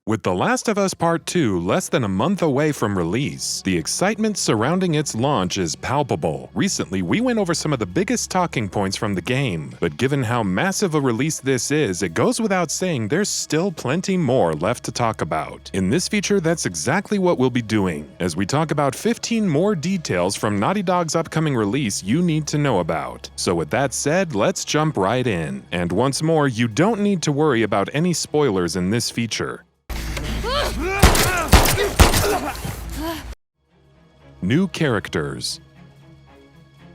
With The Last of Us Part 2 less than a month away from release, the excitement surrounding its launch is palpable. Recently, we went over some of the biggest talking points from the game, but given how massive a release this is, it goes without saying there's still plenty more left to talk about. In this feature, that's exactly what we'll be doing, as we talk about 15 more details from Naughty Dog's upcoming release you need to know about. So with that said, let's jump right in. And once more, you don't need to worry about any spoilers in this feature. New characters.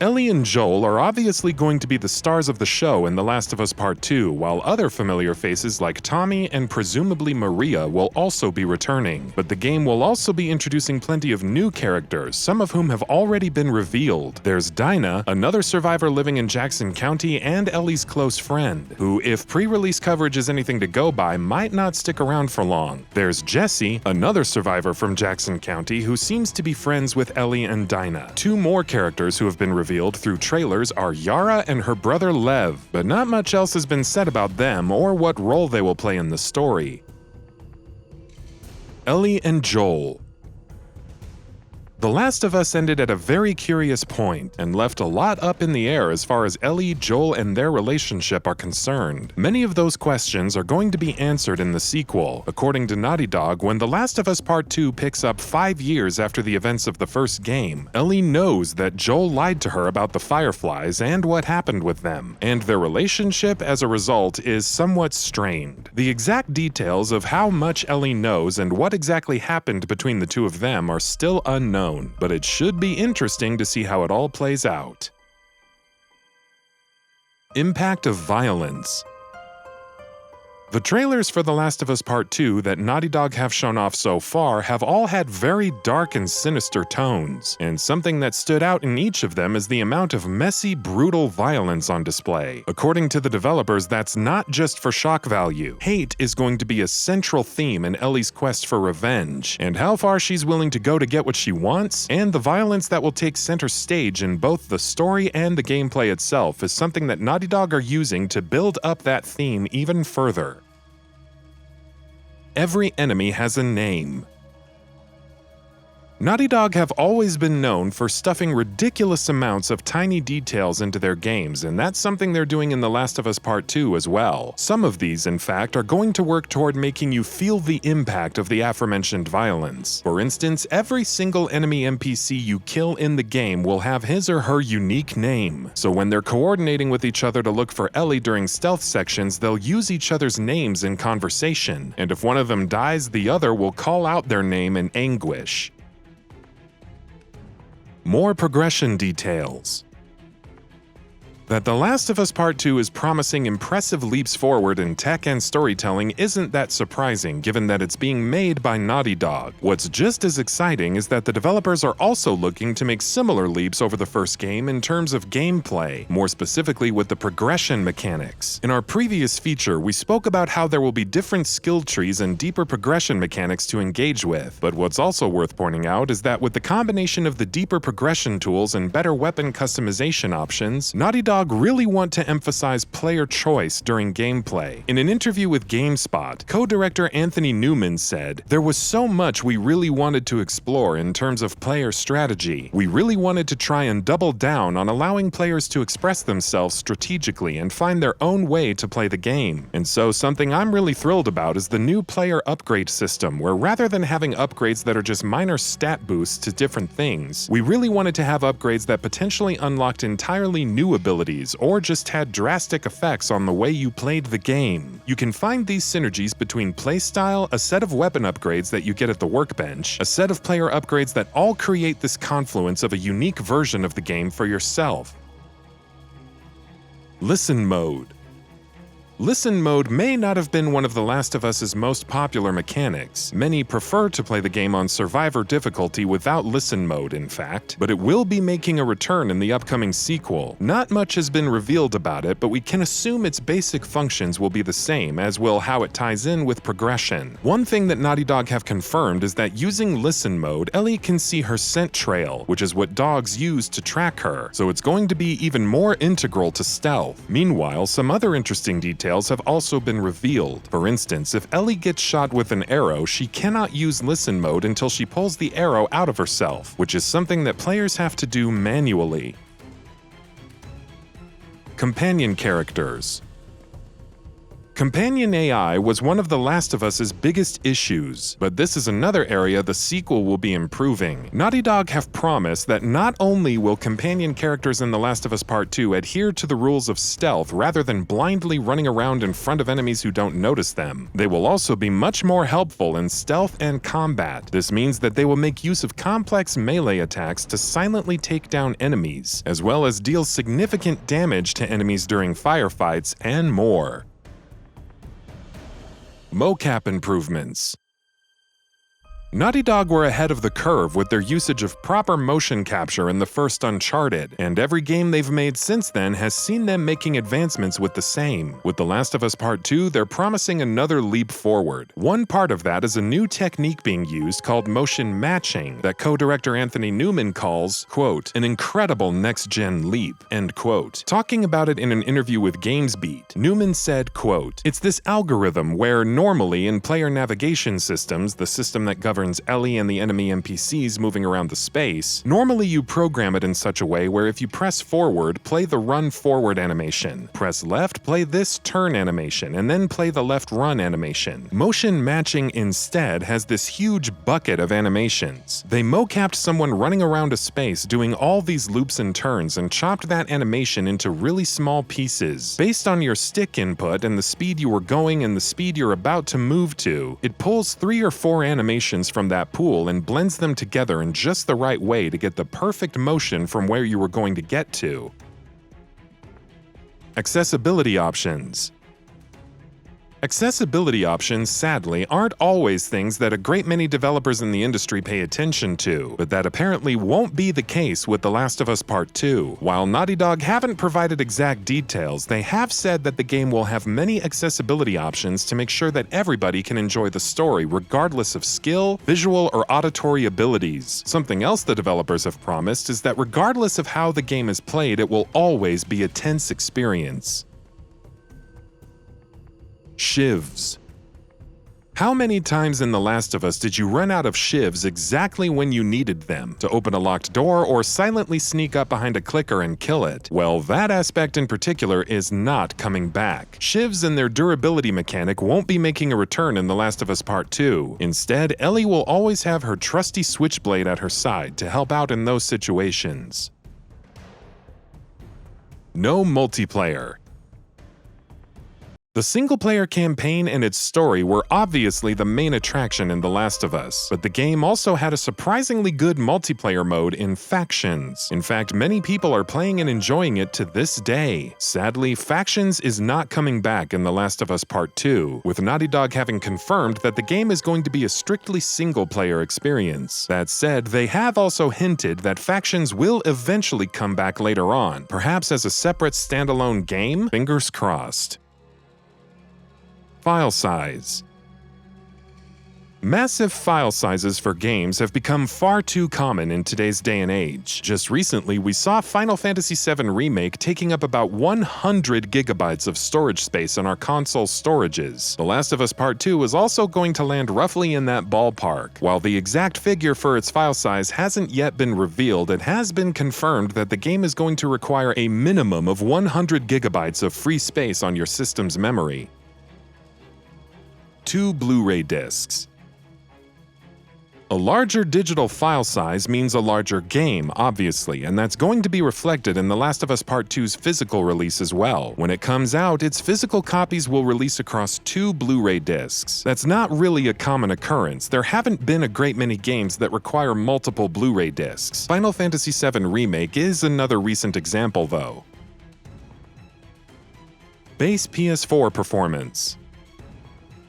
Ellie and Joel are obviously going to be the stars of the show in The Last of Us Part 2, while other familiar faces like Tommy and presumably Maria will also be returning. But the game will also be introducing plenty of new characters, some of whom have already been revealed. There's Dinah, another survivor living in Jackson County and Ellie's close friend, who, if pre-release coverage is anything to go by, might not stick around for long. There's Jesse, another survivor from Jackson County who seems to be friends with Ellie and Dinah. Two more characters who have been revealed through trailers are Yara and her brother Lev, but not much else has been said about them or what role they will play in the story. Ellie and Joel. The Last of Us ended at a very curious point and left a lot up in the air as far as Ellie, Joel, and their relationship are concerned. Many of those questions are going to be answered in the sequel. According to Naughty Dog, when The Last of Us Part 2 picks up 5 years after the events of the first game, Ellie knows that Joel lied to her about the Fireflies and what happened with them, and their relationship as a result is somewhat strained. The exact details of how much Ellie knows and what exactly happened between the two of them are still unknown, but it should be interesting to see how it all plays out. Impact of violence. The trailers for The Last of Us Part 2 that Naughty Dog have shown off so far have all had very dark and sinister tones, and something that stood out in each of them is the amount of messy, brutal violence on display. According to the developers, that's not just for shock value. Hate is going to be a central theme in Ellie's quest for revenge, and how far she's willing to go to get what she wants, and the violence that will take center stage in both the story and the gameplay itself is something that Naughty Dog are using to build up that theme even further. Every enemy has a name. Naughty Dog have always been known for stuffing ridiculous amounts of tiny details into their games, and that's something they're doing in The Last of Us Part 2 as well. Some of these, in fact, are going to work toward making you feel the impact of the aforementioned violence. For instance, every single enemy NPC you kill in the game will have his or her unique name. So when they're coordinating with each other to look for Ellie during stealth sections, they'll use each other's names in conversation, and if one of them dies, the other will call out their name in anguish. More progression details. That The Last of Us Part 2 is promising impressive leaps forward in tech and storytelling isn't that surprising, given that it's being made by Naughty Dog. What's just as exciting is that the developers are also looking to make similar leaps over the first game in terms of gameplay, more specifically with the progression mechanics. In our previous feature, we spoke about how there will be different skill trees and deeper progression mechanics to engage with, but what's also worth pointing out is that with the combination of the deeper progression tools and better weapon customization options, Naughty Dog really want to emphasize player choice during gameplay. In an interview with GameSpot, co-director Anthony Newman said, "There was so much we really wanted to explore in terms of player strategy. We really wanted to try and double down on allowing players to express themselves strategically and find their own way to play the game. And so something I'm really thrilled about is the new player upgrade system, where rather than having upgrades that are just minor stat boosts to different things, we really wanted to have upgrades that potentially unlocked entirely new abilities or just had drastic effects on the way you played the game. You can find these synergies between playstyle, a set of weapon upgrades that you get at the workbench, a set of player upgrades that all create this confluence of a unique version of the game for yourself." Listen mode. Listen mode may not have been one of The Last of Us's most popular mechanics. Many prefer to play the game on survivor difficulty without listen mode, in fact, but it will be making a return in the upcoming sequel. Not much has been revealed about it, but we can assume its basic functions will be the same, as will how it ties in with progression. One thing that Naughty Dog have confirmed is that using listen mode, Ellie can see her scent trail, which is what dogs use to track her, so it's going to be even more integral to stealth. Meanwhile, some other interesting details details have also been revealed. For instance, if Ellie gets shot with an arrow, she cannot use listen mode until she pulls the arrow out of herself, which is something that players have to do manually. Companion characters. Companion AI was one of The Last of Us's biggest issues, but this is another area the sequel will be improving. Naughty Dog have promised that not only will companion characters in The Last of Us Part 2 adhere to the rules of stealth rather than blindly running around in front of enemies who don't notice them, they will also be much more helpful in stealth and combat. This means that they will make use of complex melee attacks to silently take down enemies, as well as deal significant damage to enemies during firefights and more. MOCAP improvements. Naughty Dog were ahead of the curve with their usage of proper motion capture in the first Uncharted, and every game they've made since then has seen them making advancements with the same. With The Last of Us Part 2, they're promising another leap forward. One part of that is a new technique being used called motion matching that co-director Anthony Newman calls, quote, an incredible next-gen leap, end quote. Talking about it in an interview with GamesBeat, Newman said, quote, it's this algorithm where normally in player navigation systems, the system that governs ELLIE and the enemy NPCs moving around the space, normally you program it in such a way where if you press forward, play the run forward animation, press left, play this turn animation, and then play the left run animation. Motion matching instead has this huge bucket of animations. They mocapped someone running around a space doing all these loops and turns and chopped that animation into really small pieces. Based on your stick input and the speed you were going and the speed you're about to move to, it pulls 3 or 4 animations from that pool and blends them together in just the right way to get the perfect motion from where you were going to get to. Accessibility options. Accessibility options, sadly, aren't always things that a great many developers in the industry pay attention to, but that apparently won't be the case with The Last of Us Part 2. While Naughty Dog haven't provided exact details, they have said that the game will have many accessibility options to make sure that everybody can enjoy the story regardless of skill, visual, or auditory abilities. Something else the developers have promised is that regardless of how the game is played, it will always be a tense experience. Shivs. How many times in The Last of Us did you run out of shivs exactly when you needed them, to open a locked door or silently sneak up behind a clicker and kill it? Well, that aspect in particular is not coming back. Shivs and their durability mechanic won't be making a return in The Last of Us Part 2. Instead, Ellie will always have her trusty switchblade at her side to help out in those situations. No multiplayer. The single-player campaign and its story were obviously the main attraction in The Last of Us, but the game also had a surprisingly good multiplayer mode in Factions. In fact, many people are playing and enjoying it to this day. Sadly, Factions is not coming back in The Last of Us Part 2, with Naughty Dog having confirmed that the game is going to be a strictly single-player experience. That said, they have also hinted that Factions will eventually come back later on, perhaps as a separate standalone game? Fingers crossed. File size. Massive file sizes for games have become far too common in today's day and age. Just recently, we saw Final Fantasy VII Remake taking up about 100 gigabytes of storage space on our console storages. The Last of Us Part 2 is also going to land roughly in that ballpark. While the exact figure for its file size hasn't yet been revealed, it has been confirmed that the game is going to require a minimum of 100 gigabytes of free space on your system's memory. 2 Blu-ray discs. A larger digital file size means a larger game, obviously, and that's going to be reflected in The Last of Us Part 2's physical release as well. When it comes out, its physical copies will release across 2 Blu-ray discs. That's not really a common occurrence. There haven't been a great many games that require multiple Blu-ray discs. Final Fantasy VII Remake is another recent example, though. Base PS4 performance.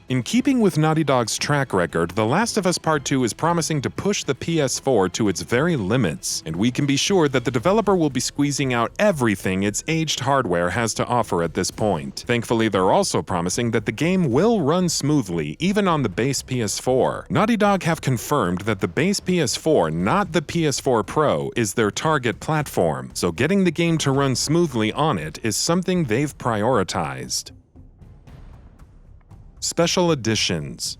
In keeping with Naughty Dog's track record, The Last of Us Part 2 is promising to push the PS4 to its very limits, and we can be sure that the developer will be squeezing out everything its aged hardware has to offer at this point. Thankfully, they're also promising that the game will run smoothly, even on the base PS4. Naughty Dog have confirmed that the base PS4, not the PS4 Pro, is their target platform, so getting the game to run smoothly on it is something they've prioritized. Special Editions.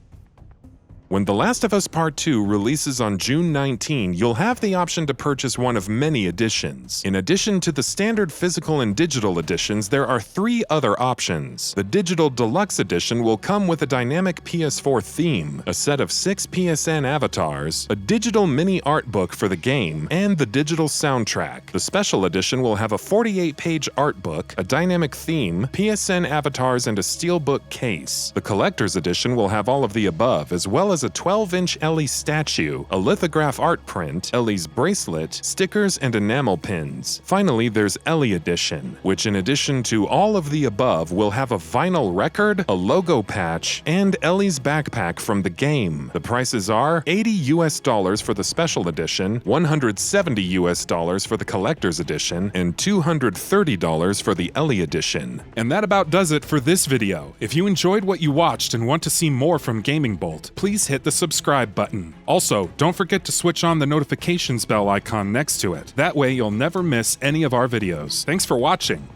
When The Last of Us Part 2 releases on June 19, you'll have the option to purchase one of many editions. In addition to the standard physical and digital editions, there are 3 other options. The Digital Deluxe Edition will come with a dynamic PS4 theme, a set of 6 PSN avatars, a digital mini art book for the game, and the digital soundtrack. The Special Edition will have a 48-page art book, a dynamic theme, PSN avatars, and a steelbook case. The Collector's Edition will have all of the above, as well as a 12-inch ELLIE statue, a lithograph art print, ELLIE's bracelet, stickers, and enamel pins. Finally, there's ELLIE Edition, which in addition to all of the above will have a vinyl record, a logo patch, and ELLIE's backpack from the game. The prices are $80 for the Special Edition, $170 for the Collector's Edition, and $230 for the ELLIE Edition. And that about does it for this video. If you enjoyed what you watched and want to see more from GamingBolt, please hit the subscribe button. Also, don't forget to switch on the notifications bell icon next to it. That way you'll never miss any of our videos. Thanks for watching.